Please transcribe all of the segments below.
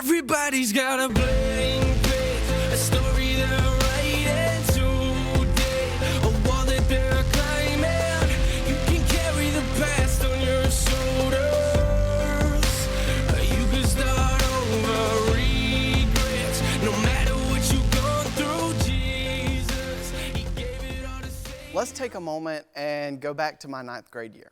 Everybody's got a blank page, a story they're writing today, a wall that they're climbing. You can carry the past on your shoulders. You can start over regrets. No matter what you've gone through, Jesus, He gave it all to save. Let's take a moment and go back to my 9th grade year.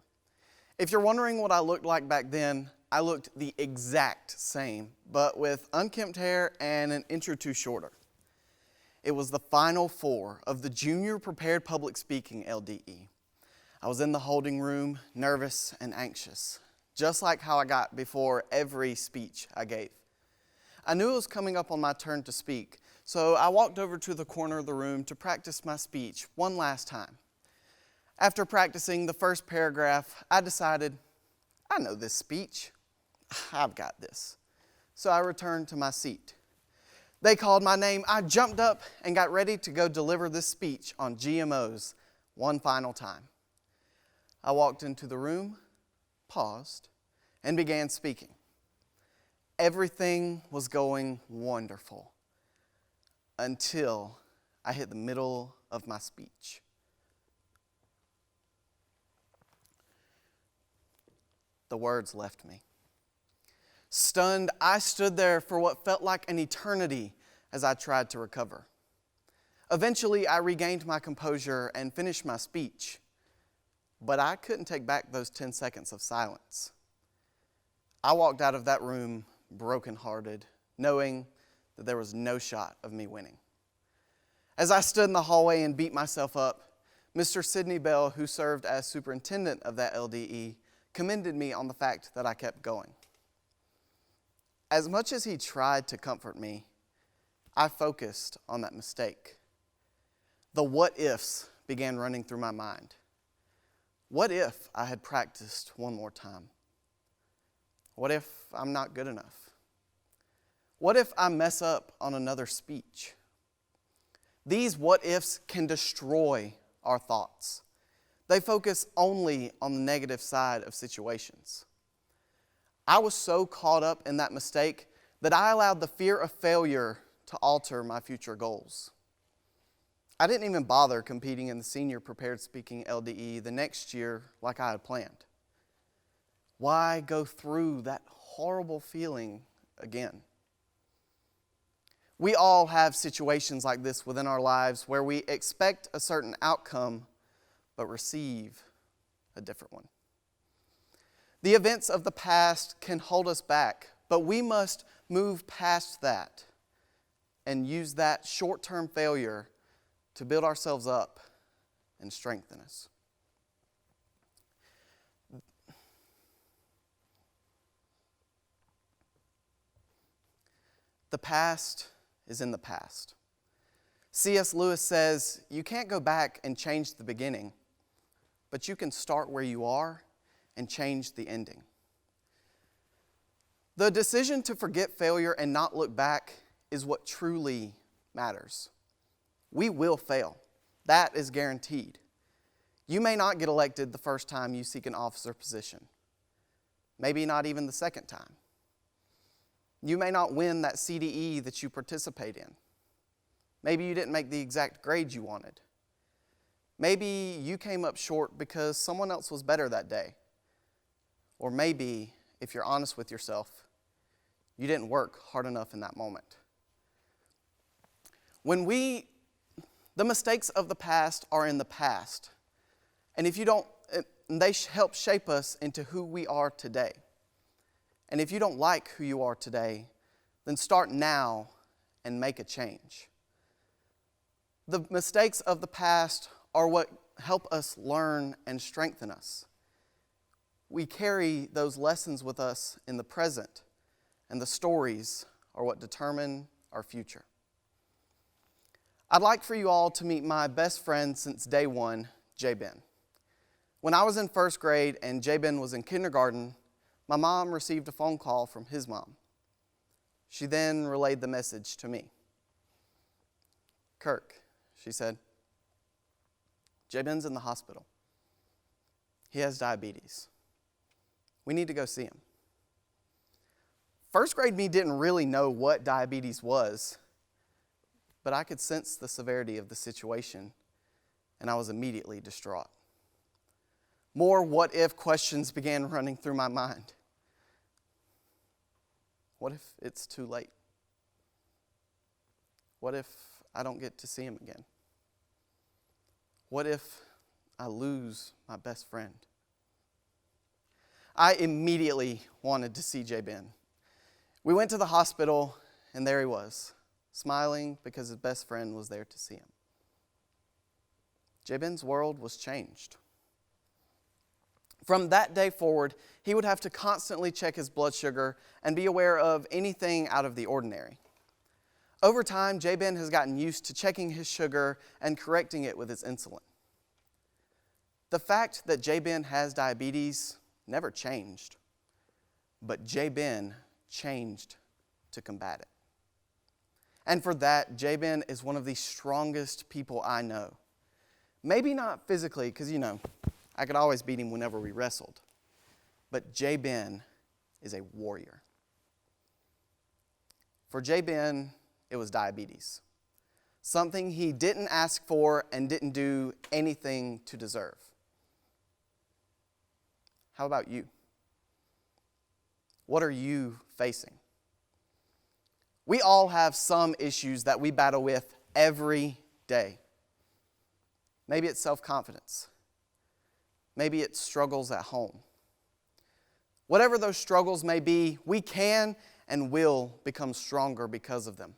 If you're wondering what I looked like back then, I looked the exact same, but with unkempt hair and an inch or two shorter. It was the final 4 of the Junior Prepared Public Speaking LDE. I was in the holding room, nervous and anxious, just like how I got before every speech I gave. I knew it was coming up on my turn to speak, so I walked over to the corner of the room to practice my speech one last time. After practicing the first paragraph, I decided, I know this speech. I've got this. So I returned to my seat. They called my name. I jumped up and got ready to go deliver this speech on GMOs one final time. I walked into the room, paused, and began speaking. Everything was going wonderful until I hit the middle of my speech. The words left me. Stunned, I stood there for what felt like an eternity as I tried to recover. Eventually, I regained my composure and finished my speech, but I couldn't take back those 10 seconds of silence. I walked out of that room brokenhearted, knowing that there was no shot of me winning. As I stood in the hallway and beat myself up, Mr. Sidney Bell, who served as superintendent of that LDE, commended me on the fact that I kept going. As much as he tried to comfort me, I focused on that mistake. The what-ifs began running through my mind. What if I had practiced one more time? What if I'm not good enough? What if I mess up on another speech? These what-ifs can destroy our thoughts. They focus only on the negative side of situations. I was so caught up in that mistake that I allowed the fear of failure to alter my future goals. I didn't even bother competing in the Senior Prepared Speaking LDE the next year like I had planned. Why go through that horrible feeling again? We all have situations like this within our lives where we expect a certain outcome but receive a different one. The events of the past can hold us back, but we must move past that and use that short-term failure to build ourselves up and strengthen us. The past is in the past. C.S. Lewis says, you can't go back and change the beginning, but you can start where you are and change the ending. The decision to forget failure and not look back is what truly matters. We will fail. That is guaranteed. You may not get elected the first time you seek an officer position. Maybe not even the second time. You may not win that CDE that you participate in. Maybe you didn't make the exact grade you wanted. Maybe you came up short because someone else was better that day. Or maybe, if you're honest with yourself, you didn't work hard enough in that moment. The mistakes of the past are in the past. And if you don't, they help shape us into who we are today. And if you don't like who you are today, then start now and make a change. The mistakes of the past are what help us learn and strengthen us. We carry those lessons with us in the present, and the stories are what determine our future. I'd like for you all to meet my best friend since day one, J-Ben. When I was in first grade and J-Ben was in kindergarten, my mom received a phone call from his mom. She then relayed the message to me. Kirk, she said, J-Ben's in the hospital. He has diabetes. We need to go see him. First grade me didn't really know what diabetes was, but I could sense the severity of the situation, and I was immediately distraught. More what-if questions began running through my mind. What if it's too late? What if I don't get to see him again? What if I lose my best friend? I immediately wanted to see J-Ben. We went to the hospital, and there he was, smiling because his best friend was there to see him. J-Ben's world was changed. From that day forward, he would have to constantly check his blood sugar and be aware of anything out of the ordinary. Over time, J-Ben has gotten used to checking his sugar and correcting it with his insulin. The fact that J-Ben has diabetes never changed, but J-Ben changed to combat it. And for that, J-Ben is one of the strongest people I know. Maybe not physically, because I could always beat him whenever we wrestled. But J-Ben is a warrior. For J-Ben, it was diabetes. Something he didn't ask for and didn't do anything to deserve. How about you? What are you facing? We all have some issues that we battle with every day. Maybe it's self-confidence. Maybe it's struggles at home. Whatever those struggles may be, we can and will become stronger because of them.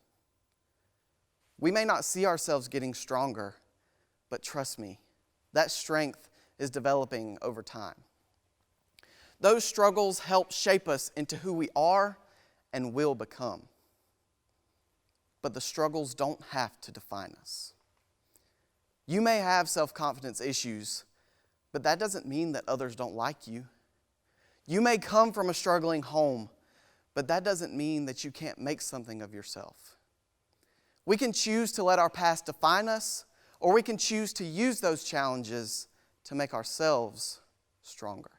We may not see ourselves getting stronger, but trust me, that strength is developing over time. Those struggles help shape us into who we are and will become. But the struggles don't have to define us. You may have self-confidence issues, but that doesn't mean that others don't like you. You may come from a struggling home, but that doesn't mean that you can't make something of yourself. We can choose to let our past define us, or we can choose to use those challenges to make ourselves stronger.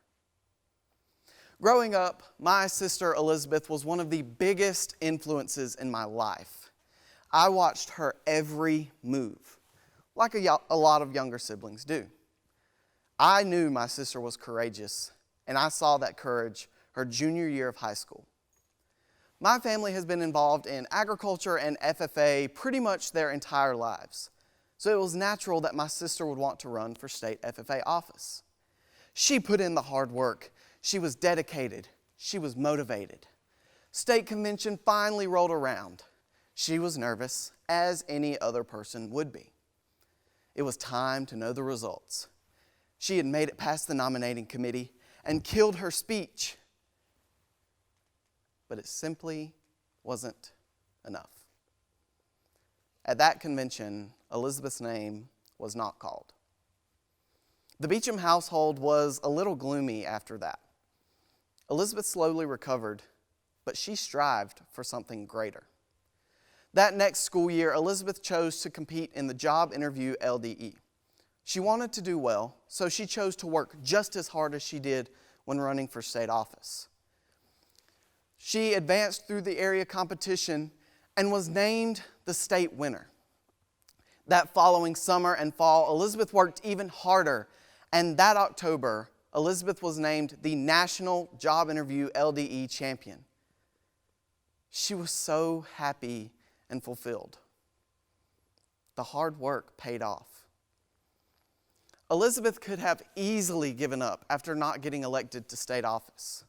Growing up, my sister Elizabeth was one of the biggest influences in my life. I watched her every move, like a lot of younger siblings do. I knew my sister was courageous, and I saw that courage her junior year of high school. My family has been involved in agriculture and FFA pretty much their entire lives, so it was natural that my sister would want to run for state FFA office. She put in the hard work. She was dedicated. She was motivated. State convention finally rolled around. She was nervous, as any other person would be. It was time to know the results. She had made it past the nominating committee and killed her speech. But it simply wasn't enough. At that convention, Elizabeth's name was not called. The Beacham household was a little gloomy after that. Elizabeth slowly recovered, but she strived for something greater. That next school year, Elizabeth chose to compete in the job interview LDE. She wanted to do well, so she chose to work just as hard as she did when running for state office. She advanced through the area competition and was named the state winner. That following summer and fall, Elizabeth worked even harder, and that October, Elizabeth was named the National Job Interview LDE champion. She was so happy and fulfilled. The hard work paid off. Elizabeth could have easily given up after not getting elected to state office.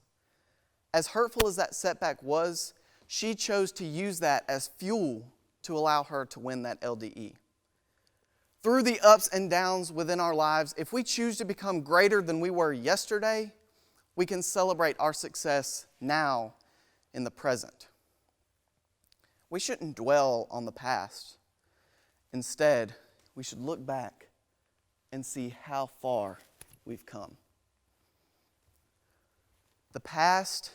As hurtful as that setback was, she chose to use that as fuel to allow her to win that LDE. Through the ups and downs within our lives, if we choose to become greater than we were yesterday, we can celebrate our success now in the present. We shouldn't dwell on the past. Instead, we should look back and see how far we've come. The past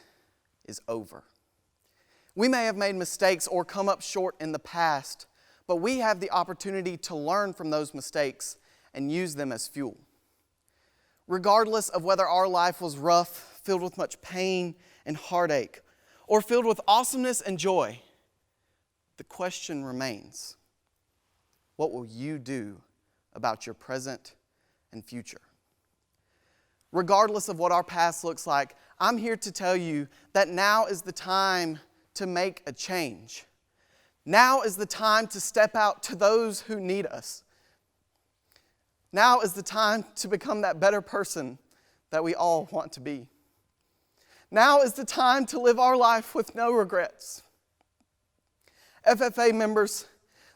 is over. We may have made mistakes or come up short in the past, but we have the opportunity to learn from those mistakes and use them as fuel. Regardless of whether our life was rough, filled with much pain and heartache, or filled with awesomeness and joy, the question remains, what will you do about your present and future? Regardless of what our past looks like, I'm here to tell you that now is the time to make a change. Now is the time to step out to those who need us. Now is the time to become that better person that we all want to be. Now is the time to live our life with no regrets. FFA members,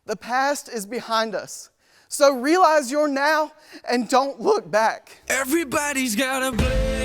the past is behind us. So realize your now and don't look back. Everybody's got a blame.